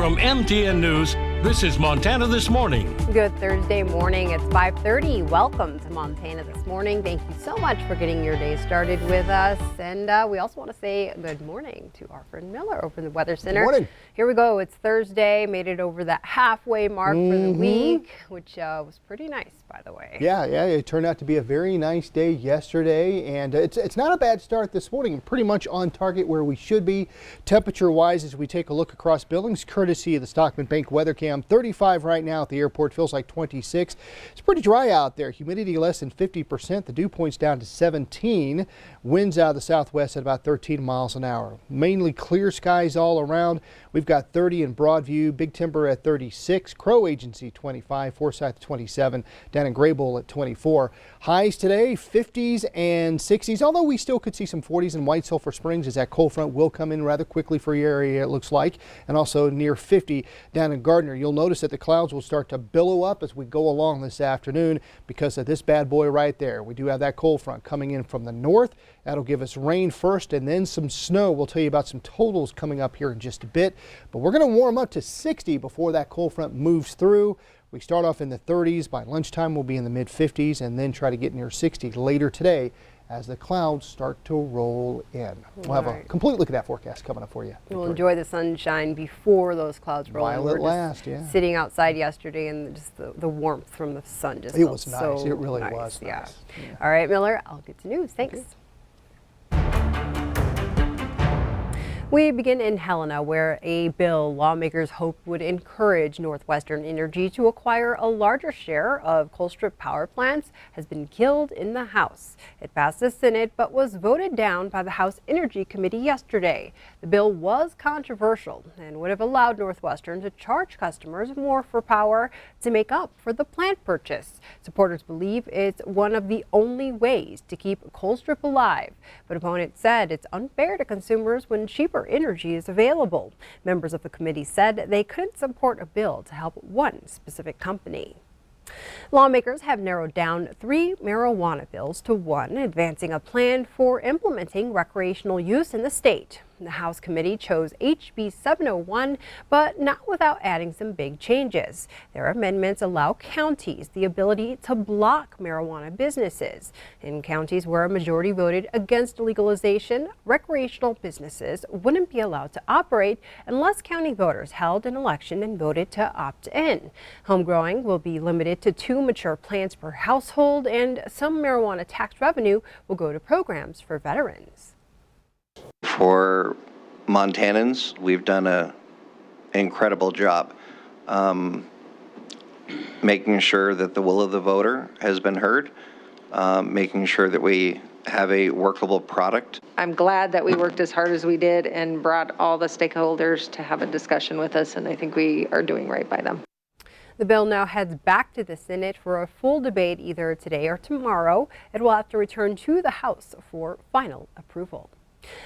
From MTN News, this is Montana This Morning. Good Thursday morning. It's 5:30. Welcome to Montana This Morning. Thank you so much for getting your day started with us. And we also want to say good morning to our friend Miller over in the Weather Center. Good morning. Here we go. It's Thursday. Made it over that halfway mark for the week, which was pretty nice, by the way. Yeah. It turned out to be a very nice day yesterday, and it's not a bad start this morning. Pretty much on target where we should be temperature-wise as we take a look across Billings, courtesy of the Stockman Bank weather cam. 35 right now at the airport, feels like 26. It's pretty dry out there. Humidity less than 50%. The dew point's down to 17. Winds out of the southwest at about 13 miles an hour. Mainly clear skies all around. We've got 30 in Broadview, Big Timber at 36, Crow Agency 25, Forsyth 27, down in Graybull at 24. Highs today 50s and 60s, although we still could see some 40s in White Sulphur Springs as that cold front will come in rather quickly for your area, it looks like, and also near 50 down in Gardner. You'll notice that the clouds will start to billow up as we go along this afternoon because of this bad boy right there. We do have that cold front coming in from the north. That'll give us rain first and then some snow. We'll tell you about some totals coming up here in just a bit, but we're going to warm up to 60 before that cold front moves through. We start off in the 30s. By lunchtime, we'll be in the mid 50s and then try to get near 60 later today as the clouds start to roll in. We'll have a complete look at that forecast coming up for you. We'll enjoy the sunshine before those clouds roll in. While it lasts, yeah. Sitting outside yesterday and just the warmth from the sun just It was nice. So it really nice. was Yeah. nice. Yeah. All right, Miller, I'll get to news. Thanks. Okay. We begin in Helena, where a bill lawmakers hope would encourage Northwestern Energy to acquire a larger share of Colstrip power plants has been killed in the House. It passed the Senate but was voted down by the House Energy Committee yesterday. The bill was controversial and would have allowed Northwestern to charge customers more for power to make up for the plant purchase. Supporters believe it's one of the only ways to keep Colstrip alive, but opponents said it's unfair to consumers when cheaper energy is available. Members of the committee said they couldn't support a bill to help one specific company. Lawmakers have narrowed down 3 marijuana bills to 1, advancing a plan for implementing recreational use in the state. The House committee chose HB 701, but not without adding some big changes. Their amendments allow counties the ability to block marijuana businesses. In counties where a majority voted against legalization, recreational businesses wouldn't be allowed to operate unless county voters held an election and voted to opt in. Home growing will be limited to 2 mature plants per household, and some marijuana tax revenue will go to programs for veterans. For Montanans, we've done an incredible job making sure that the will of the voter has been heard, making sure that we have a workable product. I'm glad that we worked as hard as we did and brought all the stakeholders to have a discussion with us, and I think we are doing right by them. The bill now heads back to the Senate for a full debate either today or tomorrow. It will have to return to the House for final approval.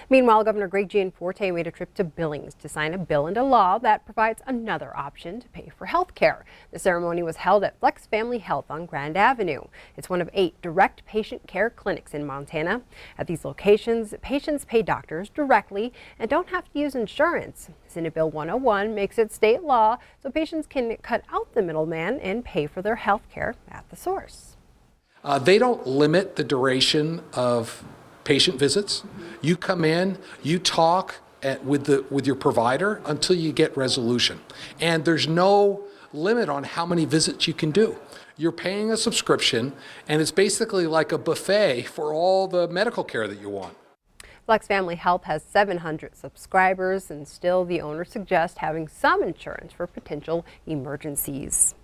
Meanwhile, Governor Greg Gianforte made a trip to Billings to sign a bill into law that provides another option to pay for health care. The ceremony was held at Flex Family Health on Grand Avenue. It's one of 8 direct patient care clinics in Montana. At these locations, patients pay doctors directly and don't have to use insurance. Senate Bill 101 makes it state law so patients can cut out the middleman and pay for their health care at the source. They don't limit the duration of patient visits. You come in, you talk with your provider until you get resolution. And there's no limit on how many visits you can do. You're paying a subscription, and it's basically like a buffet for all the medical care that you want. Flex Family Health has 700 subscribers, and still the owner suggests having some insurance for potential emergencies.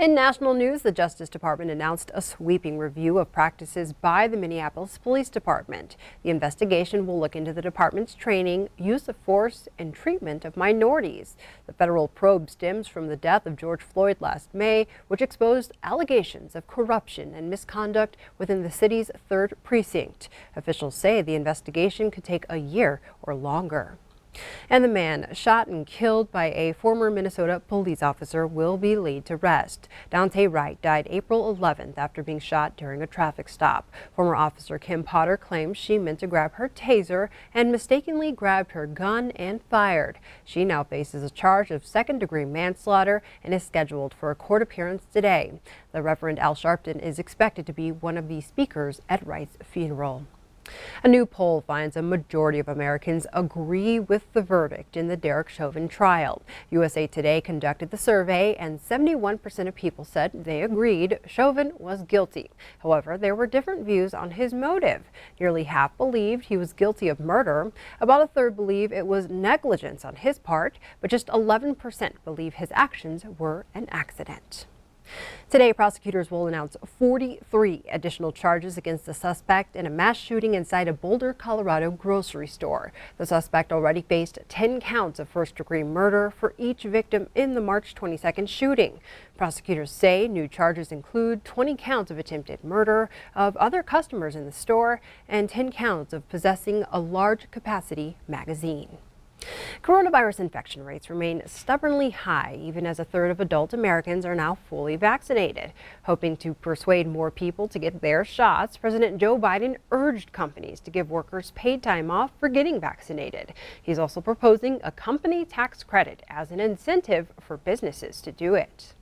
In national news, the Justice Department announced a sweeping review of practices by the Minneapolis Police Department. The investigation will look into the department's training, use of force, and treatment of minorities. The federal probe stems from the death of George Floyd last May, which exposed allegations of corruption and misconduct within the city's 3rd precinct. Officials say the investigation could take a year or longer. And the man shot and killed by a former Minnesota police officer will be laid to rest. Dante Wright died April 11th after being shot during a traffic stop. Former officer Kim Potter claims she meant to grab her taser and mistakenly grabbed her gun and fired. She now faces a charge of second-degree manslaughter and is scheduled for a court appearance today. The Reverend Al Sharpton is expected to be one of the speakers at Wright's funeral. A new poll finds a majority of Americans agree with the verdict in the Derek Chauvin trial. USA Today conducted the survey, and 71% of people said they agreed Chauvin was guilty. However, there were different views on his motive. Nearly half believed he was guilty of murder. About a third believe it was negligence on his part, but just 11% believe his actions were an accident. Today, prosecutors will announce 43 additional charges against the suspect in a mass shooting inside a Boulder, Colorado grocery store. The suspect already faced 10 counts of first-degree murder for each victim in the March 22nd shooting. Prosecutors say new charges include 20 counts of attempted murder of other customers in the store and 10 counts of possessing a large-capacity magazine. Coronavirus infection rates remain stubbornly high, even as a third of adult Americans are now fully vaccinated. Hoping to persuade more people to get their shots, President Joe Biden urged companies to give workers paid time off for getting vaccinated. He's also proposing a company tax credit as an incentive for businesses to do it.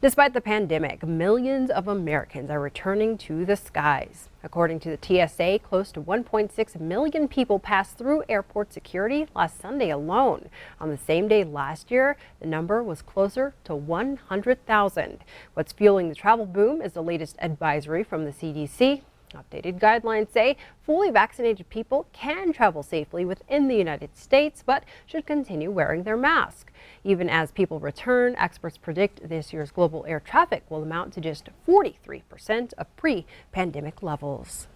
Despite the pandemic, millions of Americans are returning to the skies. According to the TSA, close to 1.6 million people passed through airport security last Sunday alone. On the same day last year, the number was closer to 100,000. What's fueling the travel boom is the latest advisory from the CDC. Updated guidelines say fully vaccinated people can travel safely within the United States, but should continue wearing their mask. Even as people return, experts predict this year's global air traffic will amount to just 43% of pre-pandemic levels.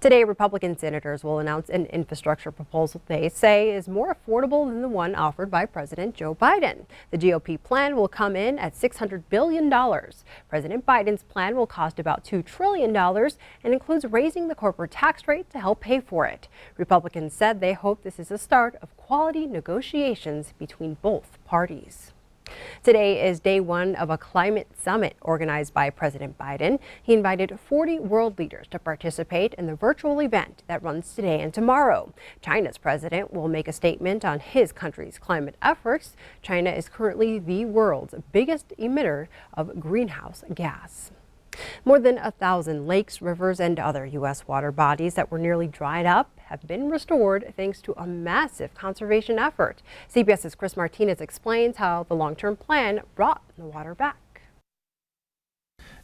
Today, Republican senators will announce an infrastructure proposal they say is more affordable than the one offered by President Joe Biden. The GOP plan will come in at $600 billion. President Biden's plan will cost about $2 trillion and includes raising the corporate tax rate to help pay for it. Republicans said they hope this is the start of quality negotiations between both parties. Today is day one of a climate summit organized by President Biden. He invited 40 world leaders to participate in the virtual event that runs today and tomorrow. China's president will make a statement on his country's climate efforts. China is currently the world's biggest emitter of greenhouse gas. More than 1,000 lakes, rivers, and other U.S. water bodies that were nearly dried up have been restored thanks to a massive conservation effort. CBS's Chris Martinez explains how the long-term plan brought the water back.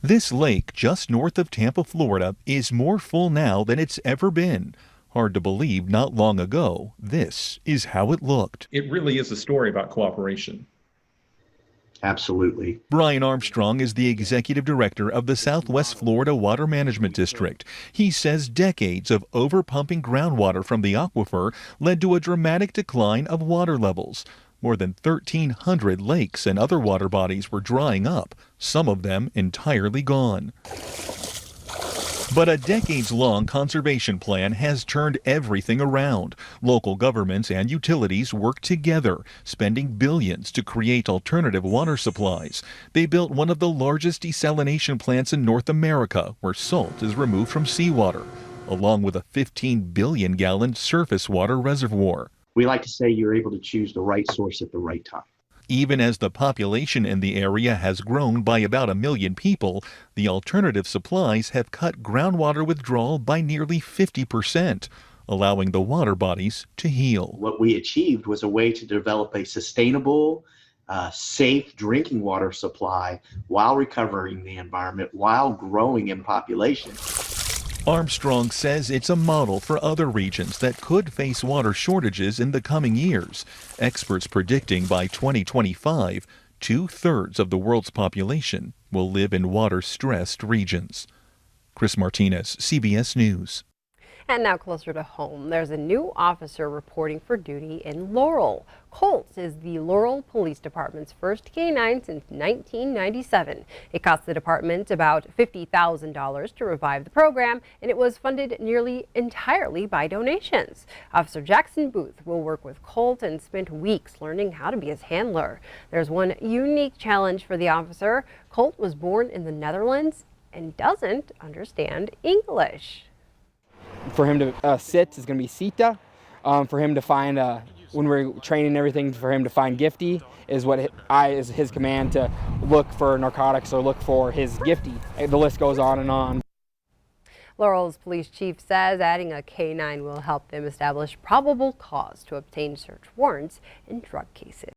This lake just north of Tampa, Florida, is more full now than it's ever been. Hard to believe not long ago, this is how it looked. It really is a story about cooperation. Absolutely. Brian Armstrong is the executive director of the Southwest Florida Water Management District. He says decades of overpumping groundwater from the aquifer led to a dramatic decline of water levels. More than 1,300 lakes and other water bodies were drying up, some of them entirely gone. But a decades-long conservation plan has turned everything around. Local governments and utilities work together, spending billions to create alternative water supplies. They built one of the largest desalination plants in North America, where salt is removed from seawater, along with a 15 billion-gallon surface water reservoir. We like to say you're able to choose the right source at the right time. Even as the population in the area has grown by about 1 million people, the alternative supplies have cut groundwater withdrawal by nearly 50%, allowing the water bodies to heal. What we achieved was a way to develop a sustainable, safe drinking water supply while recovering the environment, while growing in population. Armstrong says it's a model for other regions that could face water shortages in the coming years. Experts predicting by 2025, 2/3 of the world's population will live in water-stressed regions. Chris Martinez, CBS News. And now closer to home, there's a new officer reporting for duty in Laurel. Colt is the Laurel Police Department's first K9 since 1997. It cost the department about $50,000 to revive the program, and it was funded nearly entirely by donations. Officer Jackson Booth will work with Colt and spent weeks learning how to be his handler. There's one unique challenge for the officer. Colt was born in the Netherlands and doesn't understand English. For him to sit is going to be Sita. For him to find, when we're training everything, for him to find Gifty is what is his command, to look for narcotics or look for his Gifty. The list goes on and on. Laurel's police chief says adding a K9 will help them establish probable cause to obtain search warrants in drug cases.